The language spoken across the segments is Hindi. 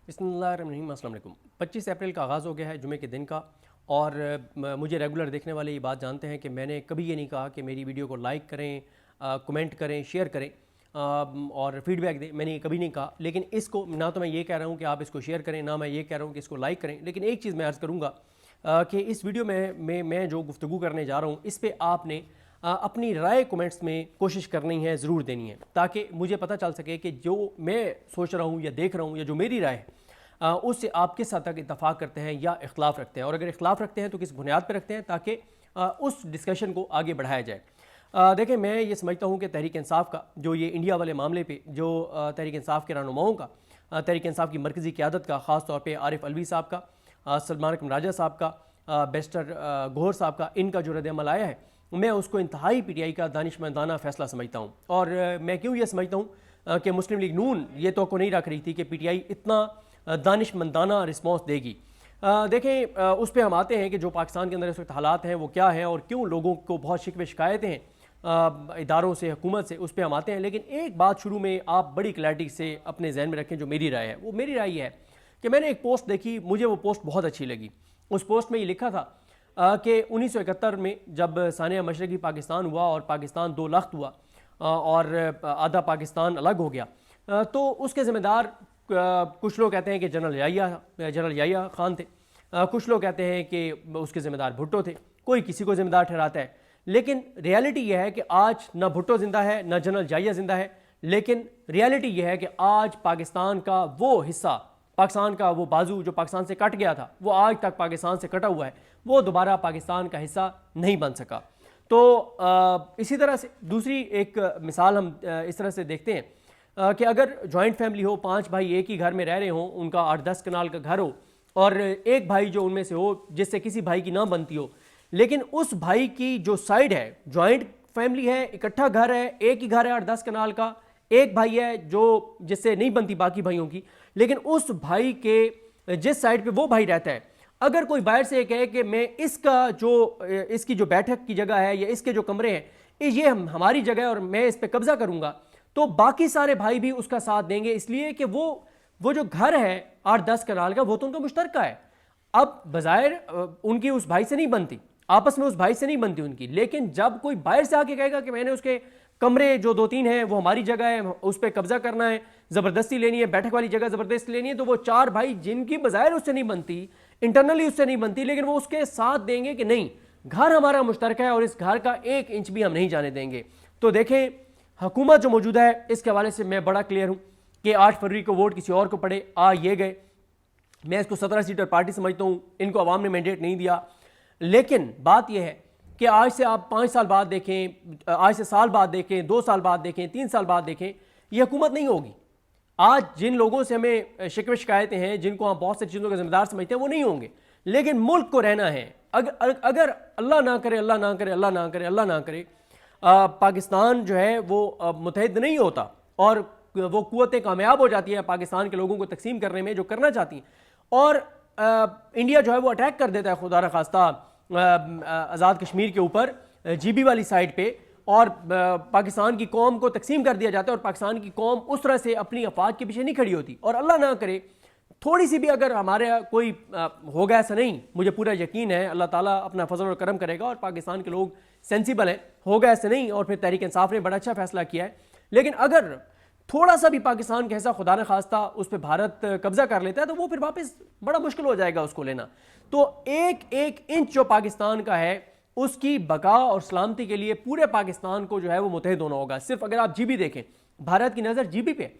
बिस्मिल्लाहिर्रहमानिर्रहीम। अस्सलाम वालेकुम। 25 अप्रैल का आगाज़ हो गया है जुमे के दिन का, और मुझे रेगुलर देखने वाले ये बात जानते हैं कि मैंने कभी ये नहीं कहा कि मेरी वीडियो को लाइक करें, कमेंट करें, शेयर करें और फीडबैक दें। मैंने ये कभी नहीं कहा। लेकिन इसको ना तो मैं ये कह रहा हूँ कि आप इसको शेयर करें, ना मैं ये कह रहा हूँ कि इसको लाइक करें। लेकिन एक चीज़ मैं अर्ज़ करूँगा कि इस वीडियो में मैं जो गुफ्तगू करने जा रहा हूँ, इस पर आपने अपनी राय कमेंट्स में कोशिश करनी है, ज़रूर देनी है, ताकि मुझे पता चल सके कि जो मैं सोच रहा हूँ या देख रहा हूँ या जो मेरी राय है उससे आप किस हद तक इत्तफाक करते हैं या इख्तलाफ रखते हैं, और अगर इख्तलाफ रखते हैं तो किस बुनियाद पर रखते हैं, ताकि उस डिस्कशन को आगे बढ़ाया जाए। देखें, मैं ये समझता हूँ कि तहरीक इंसाफ का जो ये इंडिया वाले मामले पे जो तहरीक इंसाफ के रहनुमाओं का, तहरीक इंसाफ की मरकज़ी क़यादत का, ख़ास तौर पर आरिफ अलवी साहब का, सलमान अकरम राजा साहब का, बैरिस्टर गौहर साहब का, इनका जो रद्द-ए-अमल आया है, मैं उसको इंतहाई पीटीआई का दानिशमंदाना फ़ैसला समझता हूँ। और मैं क्यों ये समझता हूँ कि मुस्लिम लीग नून ये तो नहीं रख रही थी कि पीटीआई इतना दानिशमंदाना रिस्पॉन्स देगी। देखें, उस पर हम आते हैं कि जो पाकिस्तान के अंदर इस वक्त हालात हैं वो क्या हैं और क्यों लोगों को बहुत शिकवे शिकायतें हैं इदारों से, हुकूमत से, उस पर हम आते हैं। लेकिन एक बात शुरू में आप बड़ी क्लैरिटी से अपने जहन में रखें, जो मेरी राय है वो मेरी राय है कि मैंने एक पोस्ट देखी, मुझे वो पोस्ट बहुत अच्छी लगी। उस पोस्ट में ये लिखा था कि 1971 में जब सानिया मशरकी पाकिस्तान हुआ और पाकिस्तान दो लख्त हुआ और आधा पाकिस्तान अलग हो गया, तो उसके ज़िम्मेदार कुछ लोग कहते हैं कि जनरल याहिया खान थे, कुछ लोग कहते हैं कि उसके ज़िम्मेदार भुट्टो थे, कोई किसी को ज़िम्मेदार ठहराता है। लेकिन रियलिटी यह है कि आज ना भुट्टो ज़िंदा है, ना जनरल याहिया ज़िंदा है। लेकिन रियलिटी यह है कि आज पाकिस्तान का वो हिस्सा, पाकिस्तान का वो बाजू जो पाकिस्तान से कट गया था, वो आज तक पाकिस्तान से कटा हुआ है, वो दोबारा पाकिस्तान का हिस्सा नहीं बन सका। तो इसी तरह से दूसरी एक मिसाल हम इस तरह से देखते हैं कि अगर जॉइंट फैमिली हो, 5 भाई एक ही घर में रह रहे हों, उनका 8-10 कनाल का घर हो और एक भाई जो उनमें से हो जिससे किसी भाई की ना बनती हो, लेकिन उस भाई की जो साइड है, जॉइंट फैमिली है, इकट्ठा घर है, एक ही घर है 8-10 कनाल का, एक भाई है जो जिससे नहीं बनती बाकी भाइयों की, लेकिन उस भाई के जिस साइड पे वो भाई रहता है, अगर कोई बाहर से कहे कि मैं इसकी जो बैठक की जगह है या इसके जो कमरे हैं ये हमारी जगह है और मैं इस पर कब्जा करूंगा, तो बाकी सारे भाई भी उसका साथ देंगे, इसलिए कि वो जो घर है 8-10 कनाल का, वो तो उनका मुश्तरका है। अब बज़ाहिर उनकी उस भाई से नहीं बनती, आपस में उस भाई से नहीं बनती उनकी, लेकिन जब कोई बाहर से आके कहेगा कि मैंने उसके कमरे जो 2-3 हैं वो हमारी जगह है, उस पर कब्जा करना है, ज़बरदस्ती लेनी है, बैठक वाली जगह ज़बरदस्ती लेनी है, तो वो 4 भाई जिनकी बज़ाहिर उससे नहीं बनती, इंटरनली उससे नहीं बनती, लेकिन वो उसके साथ देंगे कि नहीं, घर हमारा मुश्तरका है और इस घर का 1 इंच भी हम नहीं जाने देंगे। तो देखें, हुकूमत जो मौजूदा है इसके हवाले से मैं बड़ा क्लियर हूँ कि 8 फरवरी को वोट किसी और को पड़े, ये गए। मैं इसको 17 सीटर पार्टी समझता हूँ, इनको अवाम ने मैंडेट नहीं दिया। लेकिन बात यह है कि आज से आप 5 साल बाद देखें, आज से साल बाद देखें, 2 साल बाद देखें, 3 साल बाद देखें, ये हुकूमत नहीं होगी। आज जिन लोगों से हमें शिकवे शिकायतें हैं, जिनको हम बहुत सी चीज़ों का जिम्मेदार समझते हैं, वो नहीं होंगे। लेकिन मुल्क को रहना है। अगर अल्लाह ना करे, अल्लाह ना करे, अल्लाह ना करे, अल्लाह ना करे, पाकिस्तान जो है वो मुत्तहिद नहीं होता और वो कुव्वतें कामयाब हो जाती है पाकिस्तान के लोगों को तकसीम करने में जो करना चाहती हैं, और इंडिया जो है वो अटैक कर देता है खुदा न खास्ता आज़ाद कश्मीर के ऊपर, जीबी वाली साइड पे, और पाकिस्तान की कौम को तकसीम कर दिया जाता है और पाकिस्तान की कौम उस तरह से अपनी अफवाद के पीछे नहीं खड़ी होती। और अल्लाह ना करे थोड़ी सी भी अगर हमारे कोई होगा, ऐसा नहीं, मुझे पूरा यकीन है अल्लाह ताला अपना फजल और करम करेगा और पाकिस्तान के लोग सेंसिबल हैं, होगा ऐसा नहीं, और फिर तहरीक इंसाफ ने बड़ा अच्छा फैसला किया है। लेकिन अगर थोड़ा सा भी पाकिस्तान का हिस्सा खुदा न खास्ता उस पर भारत कब्जा कर लेता है, तो वो फिर वापस बड़ा मुश्किल हो जाएगा उसको लेना। तो एक इंच जो पाकिस्तान का है उसकी बका और सलामती के लिए पूरे पाकिस्तान को जो है वो मुत्तहिद होना होगा। सिर्फ अगर आप जीबी देखें, भारत की नज़र जीबी पे,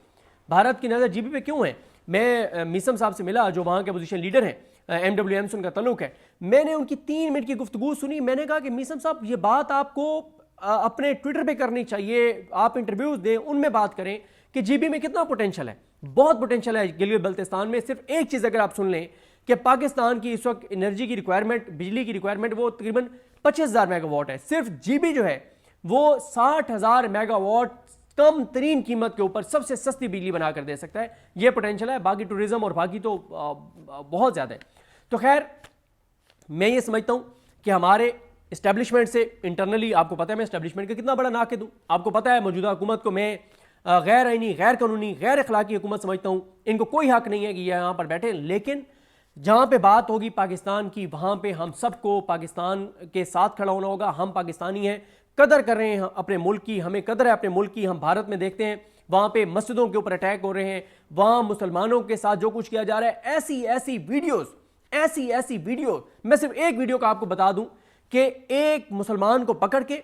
भारत की नज़र जीबी पे क्यों है? मैं मीसम साहब से मिला जो वहाँ के अपोजिशन लीडर हैं, MWM से उनका तल्लुक है। मैंने उनकी 3 मिनट की गुफ्तगू सुनी। मैंने कहा कि मीसम साहब, ये बात आपको अपने ट्विटर पे करनी चाहिए, आप इंटरव्यूज दें, उनमें बात करें कि जीबी में कितना पोटेंशियल है। बहुत पोटेंशियल है गिलगित बल्तिस्तान में। सिर्फ एक चीज़ अगर आप सुन लें कि पाकिस्तान की इस वक्त एनर्जी की रिक्वायरमेंट, बिजली की रिक्वायरमेंट वो तकरीबन 25,000 मेगावाट है। सिर्फ जीबी जो है वो 60,000 मेगावाट कम तरीन कीमत के ऊपर सबसे सस्ती बिजली बनाकर दे सकता है। ये पोटेंशियल है। बाकी टूरिज्म और बाकी तो बहुत ज़्यादा है। तो खैर, मैं ये समझता हूँ कि हमारे इस्टेब्लिशमेंट से इंटरनली, आपको पता है मैं इस्टेब्लिशमेंट का कितना बड़ा नाकिद हूँ, आपको पता है मौजूदा हुकूमत को मैं गैर आईनी, गैर कानूनी, गैर अखलाकी हुकूमत समझता हूँ। इनको कोई हक नहीं है कि ये यहाँ पर बैठे, लेकिन जहाँ पे बात होगी पाकिस्तान की, वहाँ पे हम सबको पाकिस्तान के साथ खड़ा होना होगा। हम पाकिस्तानी हैं, कदर कर रहे हैं अपने मुल्क की, हमें कदर है अपने मुल्क की। हम भारत में देखते हैं वहाँ पे मस्जिदों के ऊपर अटैक हो रहे हैं, वहाँ मुसलमानों के साथ जो कुछ किया जा रहा है, ऐसी ऐसी वीडियोस। मैं सिर्फ एक वीडियो का आपको बता दूं कि एक मुसलमान को पकड़ के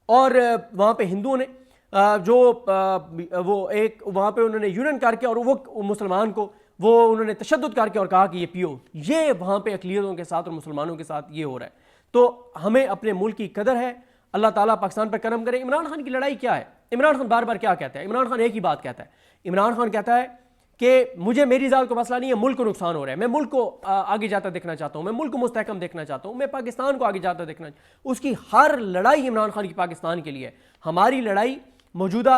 और वहाँ पे हिंदुओं ने वो एक वहाँ पे उन्होंने यूनियन करके और वो मुसलमान को वो उन्होंने तशद्दुद करके और कहा कि ये पियो। ये वहाँ पे अक़लियतों के साथ और मुसलमानों के साथ ये हो रहा है। तो हमें अपने मुल्क की कदर है। अल्लाह ताला पाकिस्तान पर करम करे। इमरान खान की लड़ाई क्या है? इमरान खान बार बार क्या कहता है? इमरान खान एक ही बात कहता है। इमरान खान कहता है कि मुझे मेरी ज़ात को मसला नहीं है, मुल्क को नुकसान हो रहा है, मैं मुल्क को आगे जाता देखना चाहता हूँ, मैं मुल्क को मुस्तहकम देखना चाहता हूँ, मैं पाकिस्तान को आगे जाता देखना। उसकी हर लड़ाई इमरान खान की पाकिस्तान के लिए है। हमारी लड़ाई मौजूदा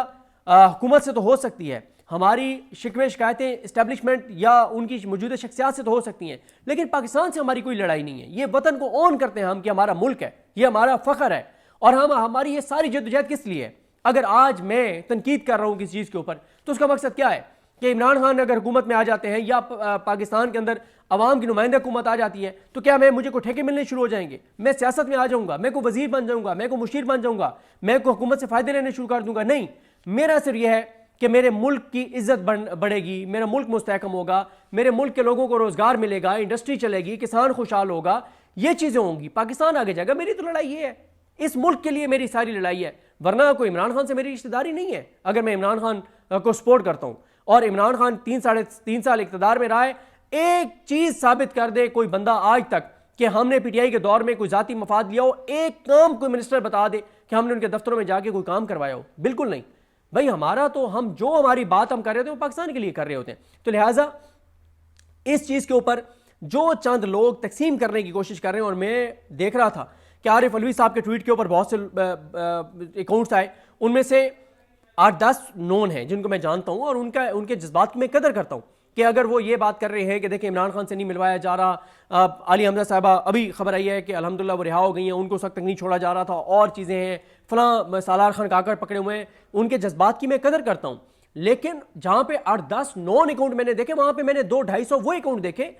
हुकूमत से तो हो सकती है, हमारी शिकवे शिकायतें इस्टेब्लिशमेंट या उनकी मौजूदा शख्सियात से तो हो सकती हैं, लेकिन पाकिस्तान से हमारी कोई लड़ाई नहीं है। ये वतन को ऑन करते हैं हम कि हमारा मुल्क है, ये हमारा फ़ख्र है। और हमारी ये सारी जद्दोजहद किस लिए है? अगर आज मैं तनकीद कर रहा हूँ किसी चीज़ के ऊपर, तो उसका मकसद क्या है कि इमरान खान अगर हुकूमत में आ जाते हैं या पाकिस्तान के अंदर अवाम की नुमाइंदा हुकूमत आ जाती है, तो क्या मुझे को ठेके मिलने शुरू हो जाएंगे? मैं सियासत में आ जाऊँगा, मैं को वजीर बन जाऊँगा, मैं को मुशीर बन जाऊँगा, मैं को हुकूमत से फ़ायदे लेने शुरू कर दूँगा? नहीं, मेरा सिर्फ यह है कि मेरे मुल्क की इज्जत बढ़ेगी, मेरा मुल्क मुस्तहकम होगा, मेरे मुल्क के लोगों को रोज़गार मिलेगा, इंडस्ट्री चलेगी, किसान खुशहाल होगा, ये चीज़ें होंगी, पाकिस्तान आगे जाएगा। मेरी तो लड़ाई ये है, इस मुल्क के लिए मेरी सारी लड़ाई है। वरना कोई इमरान खान से मेरी रिश्तेदारी नहीं है। अगर मैं इमरान खान को सपोर्ट करता हूँ और इमरान खान 3 साल इक़्तिदार में रहा है, एक चीज़ साबित कर दे कोई बंदा आज तक कि हमने पीटीआई के दौर में कोई जाती मफाद लिया हो, एक काम कोई मिनिस्टर बता दे कि हमने उनके दफ्तरों में जाके कोई काम करवाया हो? बिल्कुल नहीं भाई। हमारा तो हमारी बात हम कर रहे होते हैं वो पाकिस्तान के लिए कर रहे होते हैं। तो लिहाजा इस चीज़ के ऊपर जो चंद लोग तकसीम करने की कोशिश कर रहे हैं, और मैं देख रहा था कि आरिफ अलवी साहब के ट्वीट के ऊपर बहुत से अकाउंट्स आए, उनमें से 8-10 नोन हैं जिनको मैं जानता हूं और उनके जज्बात की मैं कदर करता हूं कि अगर वो ये बात कर रहे हैं कि देखिए इमरान खान से नहीं मिलवाया जा रहा, आली हमजा साहिबा अभी खबर आई है कि अल्हम्दुलिल्लाह वो रिहा हो गई हैं, उनको उस वक्त तक नहीं छोड़ा जा रहा था, और चीज़ें हैं, फलां सालार खान काकड़ पकड़े हुए हैं, उनके जज्बात की मैं कदर करता हूँ। लेकिन जहाँ पे 8-10 नॉन अकाउंट मैंने देखे, वहाँ पे मैंने 200-250 वो अकाउंट देखे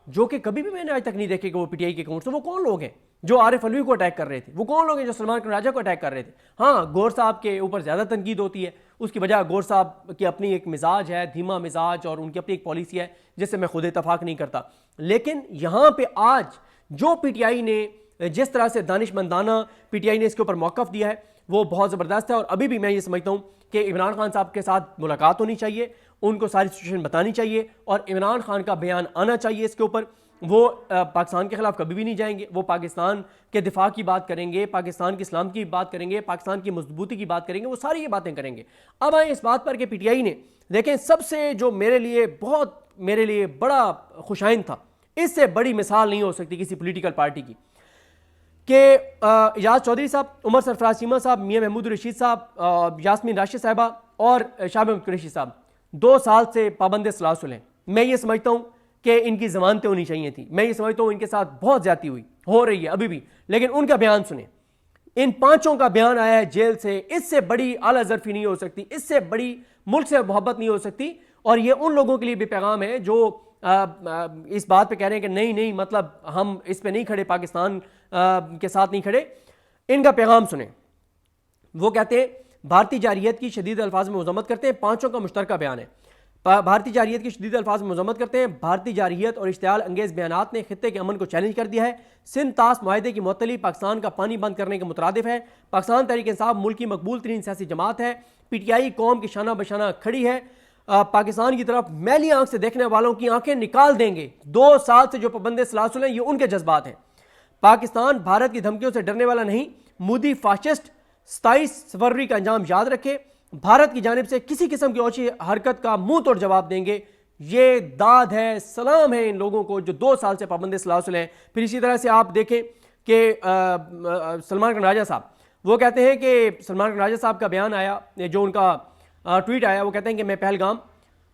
जो कि कभी भी मैंने आज तक नहीं देखे कि वो पीटीआई के अकाउंट। तो वो कौन लोग हैं जो आरिफ अलवी को अटैक कर रहे थे? वो कौन लोग हैं जो सलमान राजा को अटैक कर रहे थे? हाँ, गौर साहब के ऊपर ज़्यादा तनकीद होती है, उसकी वजह गौर साहब की अपनी एक मिजाज है, धीमा मिजाज, और उनकी अपनी एक पॉलिसी है जिससे मैं खुद इतफाक नहीं करता। लेकिन यहाँ पे आज जो पीटीआई ने जिस तरह से दानिशमंदाना पीटीआई ने इसके ऊपर मौक़िफ़ दिया है वो बहुत ज़बरदस्त है। और अभी भी मैं ये समझता हूँ कि इमरान खान साहब के साथ मुलाकात होनी चाहिए, उनको सारी सिचुएशन बतानी चाहिए और इमरान खान का बयान आना चाहिए इसके ऊपर। वो पाकिस्तान के खिलाफ कभी भी नहीं जाएंगे, वो पाकिस्तान के दिफा की बात करेंगे, पाकिस्तान के इस्लाम की बात करेंगे, पाकिस्तान की मजबूती की बात करेंगे, वो सारी ये बातें करेंगे। अब आए इस बात पर कि पीटीआई ने, देखें, सबसे जो मेरे लिए बड़ा खुशाइन था, इससे बड़ी मिसाल नहीं हो सकती किसी पोलिटिकल पार्टी की, कि एजाज चौधरी साहब, उमर सरफराज चीमा साहब, मियां महमूद रशीद साहब, यास्मीन राशिद साहिबा और शाह महमूद कुरैशी साहब 2 साल से पाबंद सलासुल हैं। मैं ये समझता हूँ कि इनकी ज़मानतें होनी चाहिए थी। मैं ये समझता हूँ इनके साथ बहुत ज़्यादती हो रही है अभी भी। लेकिन उनका बयान सुने, इन 5 का बयान आया है जेल से। इससे बड़ी आला ज़र्फ़ी नहीं हो सकती, इससे बड़ी मुल्क से मोहब्बत नहीं हो सकती। और ये उन लोगों के लिए भी पैगाम है जो इस बात पे कह रहे हैं कि नहीं मतलब हम इस पे नहीं खड़े, पाकिस्तान के साथ नहीं खड़े। इनका पैगाम सुने। वो कहते हैं भारतीय जारियत की शदीद अल्फाज में मज़म्मत करते हैं। 5 का मुश्तरका बयान है। भारतीय जारियत की शदीद अल्फाज में मज़म्मत करते हैं। भारतीय जारियत और इश्तियाल अंगेज़ बयानात ने खित्ते के अमन को चैलेंज कर दिया है। सिंध तास मुआहदे की मुअत्तली पाकिस्तान का पानी बंद करने के मुतरादिफ है। पाकिस्तान तहरीक इंसाफ मुल्क की मकबूल तरीन सियासी जमात है। पीटीआई कौम की शाना बशाना खड़ी है। पाकिस्तान की तरफ मैली आंख से देखने वालों की आंखें निकाल देंगे। 2 साल से जो पाबंद सलासुल हैं, ये उनके जज्बात हैं। पाकिस्तान भारत की धमकियों से डरने वाला नहीं। मोदी फाशिस्ट 27 फरवरी का अंजाम याद रखे। भारत की जानिब से किसी किस्म की ओछी हरकत का मुंह तोड़ जवाब देंगे। ये दाद है, सलाम है इन लोगों को जो 2 साल से पाबंद सलासुल हैं। फिर इसी तरह से आप देखें कि सलमान खान राजा साहब, वो कहते हैं कि सलमान खान राजा साहब का बयान आया, जो उनका ट्वीट आया, वो कहते हैं कि मैं पहलगाम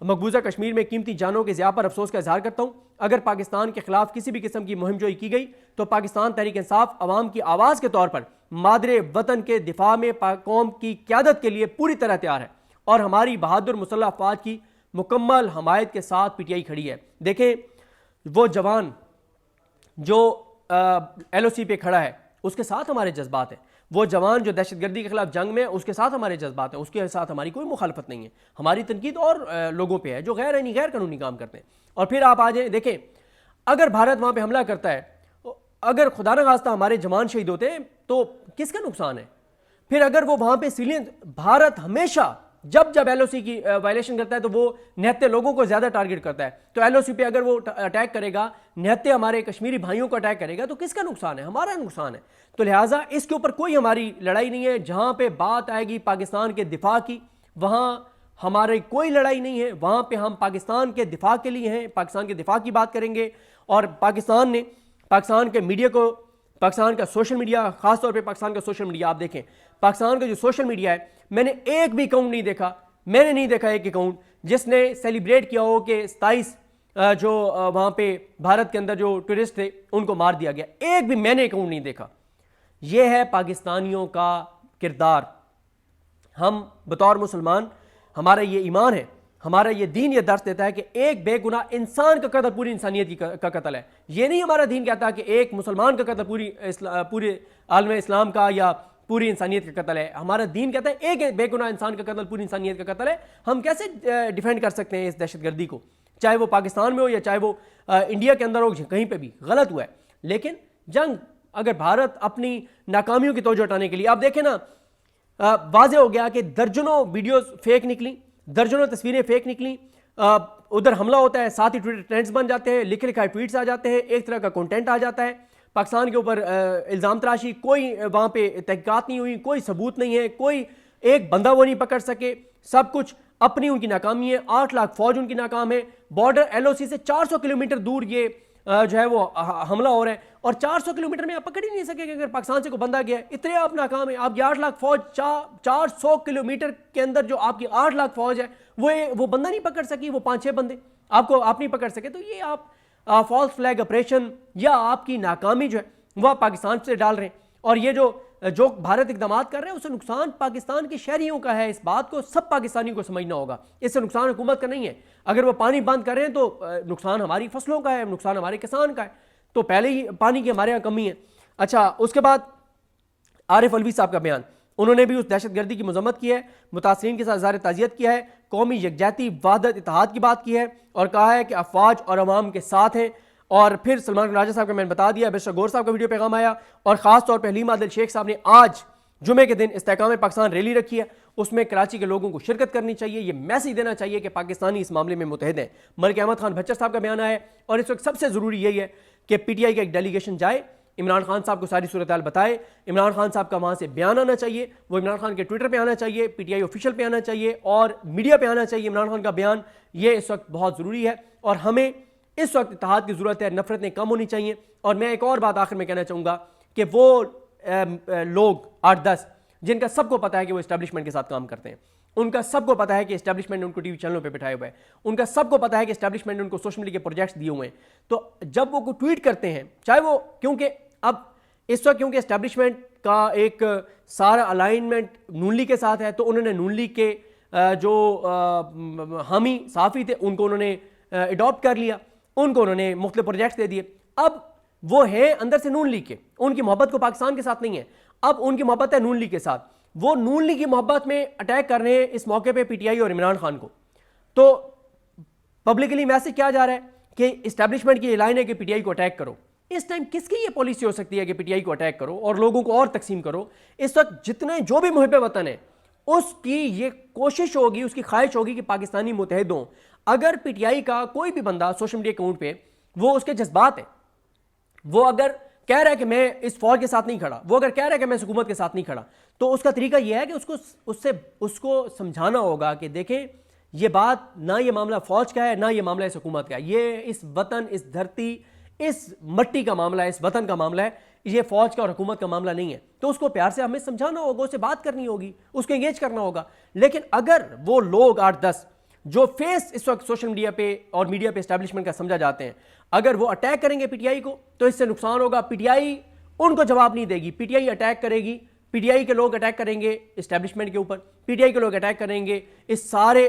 मकबूजा कश्मीर में कीमती जानों के ज़िया पर अफसोस का इजहार करता हूँ। अगर पाकिस्तान के खिलाफ किसी भी किस्म की मुहिम जोई की गई तो पाकिस्तान तहरीक इंसाफ अवाम की आवाज़ के तौर पर मादरे वतन के दिफा में कौम की क़यादत के लिए पूरी तरह तैयार है। और हमारी बहादुर मुसल्लह अफवाज की मुकम्मल हमायत के साथ पीटीआई खड़ी है। देखें, वो जवान जो LOC पे खड़ा है उसके साथ हमारे जज्बात हैं। वो जवान जो दहशतगर्दी के खिलाफ जंग में, उसके साथ हमारे जज्बात हैं, उसके साथ हमारी कोई मुखालफत नहीं है। हमारी तनकीद और लोगों पे है जो गैर कानूनी काम करते हैं। और फिर आप आ जाए, देखें, अगर भारत वहाँ पे हमला करता है, अगर खुदा न खास्ता हमारे जवान शहीद होते हैं तो किसका नुकसान है? फिर अगर वो वहाँ पे सिविलियन, भारत हमेशा जब LOC की वायलेशन करता है तो वो निहत्ते लोगों को ज्यादा टारगेट करता है। तो LOC पे अगर वो अटैक करेगा, निहत्ते हमारे कश्मीरी भाइयों को अटैक करेगा, तो किसका नुकसान है? हमारा नुकसान है। तो लिहाजा इसके ऊपर कोई हमारी लड़ाई नहीं है। जहां पे बात आएगी पाकिस्तान के दिफा की, वहां हमारी कोई लड़ाई नहीं है। वहां पे हम पाकिस्तान के दिफा के लिए हैं, पाकिस्तान के दिफा की बात करेंगे। और पाकिस्तान ने, पाकिस्तान के मीडिया को, पाकिस्तान का सोशल मीडिया, खासतौर पे पाकिस्तान का सोशल मीडिया आप देखें, पाकिस्तान का जो सोशल मीडिया है, मैंने एक भी अकाउंट नहीं देखा, मैंने नहीं देखा एक अकाउंट जिसने सेलिब्रेट किया हो कि 27 जो वहां पे भारत के अंदर जो टूरिस्ट थे उनको मार दिया गया। एक भी मैंने अकाउंट नहीं देखा। यह है पाकिस्तानियों का किरदार। हम बतौर मुसलमान, हमारा ये ईमान है, हमारा ये दीन ये दर्ज देता है कि एक बेगुनाह इंसान का कत्ल पूरी इंसानियत का कत्ल है। ये नहीं हमारा दीन कहता कि एक मुसलमान का कत्ल पूरे आलम इस्लाम का या पूरी इंसानियत का कत्ल है। हमारा दीन कहता है एक बेगुनाह इंसान का कत्ल पूरी इंसानियत का कत्ल है। हम कैसे डिफेंड कर सकते हैं इस दहशतगर्दी को? चाहे वो पाकिस्तान में हो या चाहे वो इंडिया के अंदर हो, कहीं पे भी गलत हुआ है। लेकिन जंग, अगर भारत अपनी नाकामियों की तवज्जो हटाने के लिए, आप देखें ना, वाज़ेह हो गया कि दर्जनों वीडियोस फेक निकली, दर्जनों तस्वीरें फेक निकली। उधर हमला होता है, साथ ही ट्विटर ट्रेंड्स बन जाते हैं, लिखे लिखाए ट्वीट्स आ जाते हैं, एक तरह का कंटेंट आ जाता है। पाकिस्तान के ऊपर इल्ज़ाम तराशी, कोई वहाँ पे तहकीकात नहीं हुई, कोई सबूत नहीं है, कोई एक बंदा वो नहीं पकड़ सके। सब कुछ अपनी उनकी नाकामी है। 8 लाख फौज उनकी नाकाम है। बॉर्डर LOC से 400 किलोमीटर दूर ये जो है वो हमला हो रहा है, और 400 किलोमीटर में आप पकड़ ही नहीं सके कि अगर पाकिस्तान से कोई बंदा गया, इतने आप नाकाम है। आप 8 लाख फौज 400 किलोमीटर के अंदर जो आपकी 8 लाख फौज है वो बंदा नहीं पकड़ सकी, वो 5-6 बंदे आप नहीं पकड़ सके। तो ये आप फॉल्स फ्लैग ऑपरेशन या आपकी नाकामी जो है वह आप पाकिस्तान से डाल रहे हैं। और ये जो भारत इकदाम कर रहे हैं उससे नुकसान पाकिस्तान के शहरियों का है। इस बात को सब पाकिस्तानियों को समझना होगा। इससे नुकसान हुकूमत का नहीं है। अगर वो पानी बंद कर रहे हैं तो नुकसान हमारी फसलों का है, नुकसान हमारे किसान का है। तो पहले ही पानी की हमारे यहाँ कमी है। अच्छा, उसके बाद आरिफ अलवी साहब का बयान, उन्होंने भी उस दहशतगर्दी की मजम्मत की है, मुतासरीन के साथ इज़हार ताज़ियत किया है, कौमी यकजहती, वहदत, इत्तेहाद की बात की है और कहा है कि अफवाज और अवाम के साथ हैं। और फिर सलमान राजा साहब का मैंने बता दिया, बेशर गौर साहब का वीडियो पैगाम आया, और खास तौर पर हलीम आदिल शेख साहब ने आज जुमे के दिन इस्तेहकाम पाकिस्तान रैली रखी है। उसमें कराची के लोगों को शिरकत करनी चाहिए। ये मैसेज देना चाहिए कि पाकिस्तानी इस मामले में मुतहद हैं। मलिक अहमद खान भच्चर साहब का बयान आया है, और इस वक्त सबसे ज़रूरी यही है कि PTI का एक डेलीगेशन जाए, इमरान खान साहब को सारी सूरत हाल बताए, इमरान खान साहब का वहाँ से बयान आना चाहिए, वो इमरान खान के ट्विटर पे आना चाहिए, PTI ऑफिशियल पे आना चाहिए और मीडिया पे आना चाहिए इमरान खान का बयान। ये इस वक्त बहुत ज़रूरी है और हमें इस वक्त इत्तेहाद की ज़रूरत है, नफरतें कम होनी चाहिए। और मैं एक और बात आखिर में कहना चाहूँगा कि वो लोग 8-10 जिनका सबको पता है कि वो इस्टेब्लिशमेंट के साथ काम करते हैं, उनका सबको पता है कि इस्टेब्लिशमेंट ने उनको टीवी चैनलों पे बिठाए हुए हैं, उनका सबको पता है कि इस्टेब्लिशमेंट ने उनको सोशल मीडिया के प्रोजेक्ट्स दिए हुए हैं। तो जब वो ट्वीट करते हैं, चाहे वो, क्योंकि अब इस वक्त क्योंकि इस्टेब्लिशमेंट का एक सारा अलाइनमेंट नून लीग के साथ है, तो उन्होंने नून लीग के जो हामी साफ़ी थे उनको उन्होंने अडॉप्ट कर लिया, उनको उन्होंने मुख्तलिफ प्रोजेक्ट्स दे दिए। अब वो है अंदर से नून लीग के, उनकी मोहब्बत को पाकिस्तान के साथ नहीं है, अब उनकी मोहब्बत है नून लीग के साथ। वो नून लीग की मोहब्बत में अटैक कर रहे हैं इस मौके पे PTI और इमरान खान को। तो पब्लिकली मैसेज क्या जा रहा है कि इस्टेब्लिशमेंट की लाइन है कि PTI को अटैक करो। इस टाइम किसकी ये पॉलिसी हो सकती है कि PTI को अटैक करो और लोगों को और तकसीम करो? इस वक्त जितने जो भी मुहिब वतन है उसकी ये कोशिश होगी, उसकी ख्वाहिश होगी कि पाकिस्तानी मुतहद हों। अगर PTI का कोई भी बंदा सोशल मीडिया अकाउंट पे, वो उसके जज्बात है, वो अगर कह रहा है कि मैं इस फौज के साथ नहीं खड़ा, वो अगर कह रहा है कि मैं इस हुकूमत के साथ नहीं खड़ा, तो उसका तरीका यह है कि उसको समझाना होगा कि देखें ये बात ना, ये मामला फौज का है ना ये मामला इस हुकूमत का है, ये इस वतन, इस धरती, इस मट्टी का मामला है, इस वतन का मामला है, ये फौज का और हुकूमत का मामला नहीं है। तो उसको प्यार से हमें समझाना होगा, उससे बात करनी होगी, उसको एंगेज करना होगा। लेकिन अगर वो लोग 8-10 जो फेस इस वक्त सोशल मीडिया पे और मीडिया पे एस्टेब्लिशमेंट का समझा जाते हैं, अगर वो अटैक करेंगे PTI को, तो इससे नुकसान होगा। PTI उनको जवाब नहीं देगी, PTI अटैक करेगी पीटीआई के लोग अटैक करेंगे इस्टेब्लिशमेंट के ऊपर, पीटीआई के लोग अटैक करेंगे इस सारे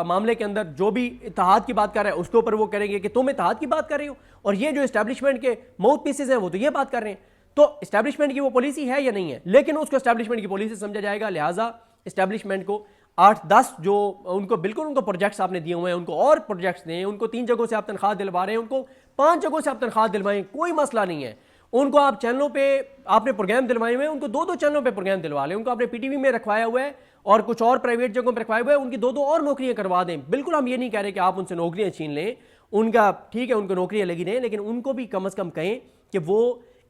मामले के अंदर जो भी इत्तेहाद की बात कर रहा है उसके ऊपर वो करेंगे कि तुम इत्तेहाद की बात कर रहे हो, और ये जो इस्टेब्लिशमेंट के माउथ पीसेस हैं वो तो ये बात कर रहे हैं। तो इस्टेब्लिशमेंट की वो पॉलिसी है या नहीं है, लेकिन उसको इस्टेब्लिशमेंट की पॉलिसी समझा जाएगा। लिहाजा इस्टेब्लिशमेंट को 8-10 जो उनको बिल्कुल उनको प्रोजेक्ट्स आपने दिए हुए हैं, उनको और प्रोजेक्ट्स दें, उनको 3 जगहों से आप तनख्वाह दिलवा रहे हैं, उनको 5 जगहों से आप तनख्वाह दिलवाएं, कोई मसला नहीं है। उनको आप चैनलों पे आपने प्रोग्राम दिलवाए हुए हैं, उनको 2-2 चैनलों पे प्रोग्राम दिलवा लें। उनको आपने पीटीवी में रखवाया हुआ है और कुछ और प्राइवेट जगहों पे रखवाए हुए हैं, उनकी 2-2 और नौकरियां करवा दें। बिल्कुल हम ये नहीं कह रहे कि आप उनसे नौकरियां छीन लें, उनका ठीक है उनको नौकरियां लगी दें, लेकिन उनको भी कम से कम कहें कि वो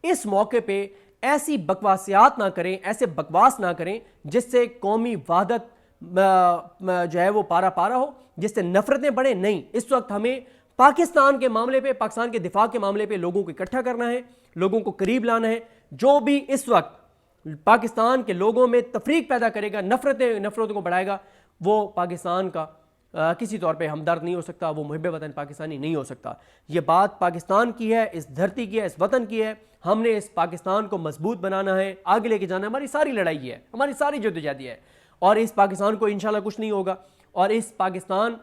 इस मौके पर ऐसी बकवासियात ना करें, ऐसे बकवास ना करें जिससे कौमी वहदत जो है वो पारा पारा हो, जिससे नफरतें बढ़े। नहीं, इस वक्त हमें पाकिस्तान के मामले पे, पाकिस्तान के दिफा के मामले पे लोगों को इकट्ठा करना है, लोगों को करीब लाना है। जो भी इस वक्त पाकिस्तान के लोगों में तफरीक पैदा करेगा, नफरतों को बढ़ाएगा, वो पाकिस्तान का किसी तौर पे हमदर्द नहीं हो सकता, वो मुहिब वतन पाकिस्तानी नहीं हो सकता। ये बात पाकिस्तान की है, इस धरती की है, इस वतन की है। हमने इस पाकिस्तान को मजबूत बनाना है, आगे लेके जाना है। हमारी सारी लड़ाई है, हमारी सारी जद्दोजहद है, और इस पाकिस्तान को इंशाल्लाह कुछ नहीं होगा। और इस पाकिस्तान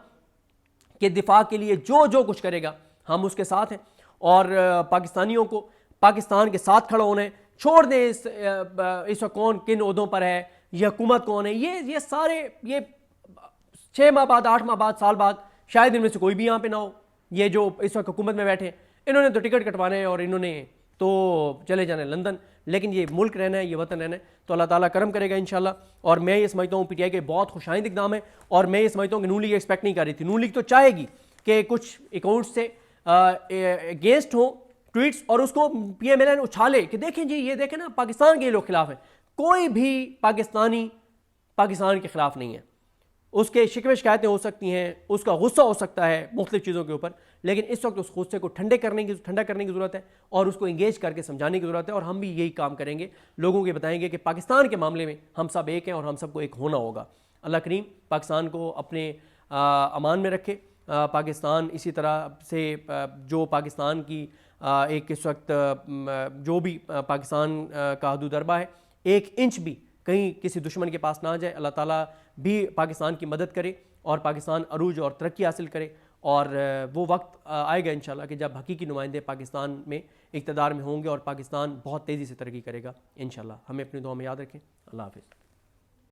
के दिफा के लिए जो जो कुछ करेगा हम उसके साथ हैं, और पाकिस्तानियों को पाकिस्तान के साथ खड़ा होना है। छोड़ दें इस कौन किन ओहदों पर है, ये हुकूमत कौन है, ये सारे ये 6 माह बाद, 8 माह बाद, साल बाद शायद इनमें से कोई भी यहाँ पे ना हो। ये जो इस वक्त हुकूमत में बैठे, इन्होंने तो टिकट कटवाने हैं और इन्होंने तो चले जाना है लंदन, लेकिन ये मुल्क रहना है, ये वतन रहना है, तो अल्लाह ताला करम करेगा इंशाल्लाह। और मैं ये समझता हूँ पीटीआई के बहुत खुशाइंद इकदाम है, और मैं ये समझता हूँ कि नून लीग एक्सपेक्ट नहीं कर रही थी। नून लीग तो चाहेगी कि कुछ अकाउंट से अगेंस्ट हो ट्वीट्स, और उसको PMLN उछाले कि देखें जी, ये देखें ना पाकिस्तान के लोग खिलाफ हैं। कोई भी पाकिस्तानी पाकिस्तान के खिलाफ नहीं है। उसके शिकवे शिकायतें हो सकती हैं, उसका गुस्सा हो सकता है मुख्तलिफ चीज़ों के ऊपर, लेकिन इस वक्त उस गुस्से को ठंडा करने की ज़रूरत है, और उसको इंगेज करके समझाने की ज़रूरत है। और हम भी यही काम करेंगे, लोगों को बताएंगे कि पाकिस्तान के मामले में हम सब एक हैं और हम सबको एक होना होगा। अल्लाह करीम पाकिस्तान को अपने अमान में रखे। पाकिस्तान इसी तरह से जो पाकिस्तान की एक इस वक्त जो भी पाकिस्तान का हदूद अरबा है, 1 इंच भी कहीं किसी दुश्मन के पास ना जाए। अल्लाह ताला भी पाकिस्तान की मदद करे और पाकिस्तान अरूज और तरक्की हासिल करे। और वो वक्त आएगा इंशाल्लाह कि जब हकीकी नुमाइंदे पाकिस्तान में इक़्तिदार में होंगे और पाकिस्तान बहुत तेज़ी से तरक्की करेगा इंशाल्लाह। हमें अपनी दुआ में याद रखें। अल्लाह हाफ़िज़।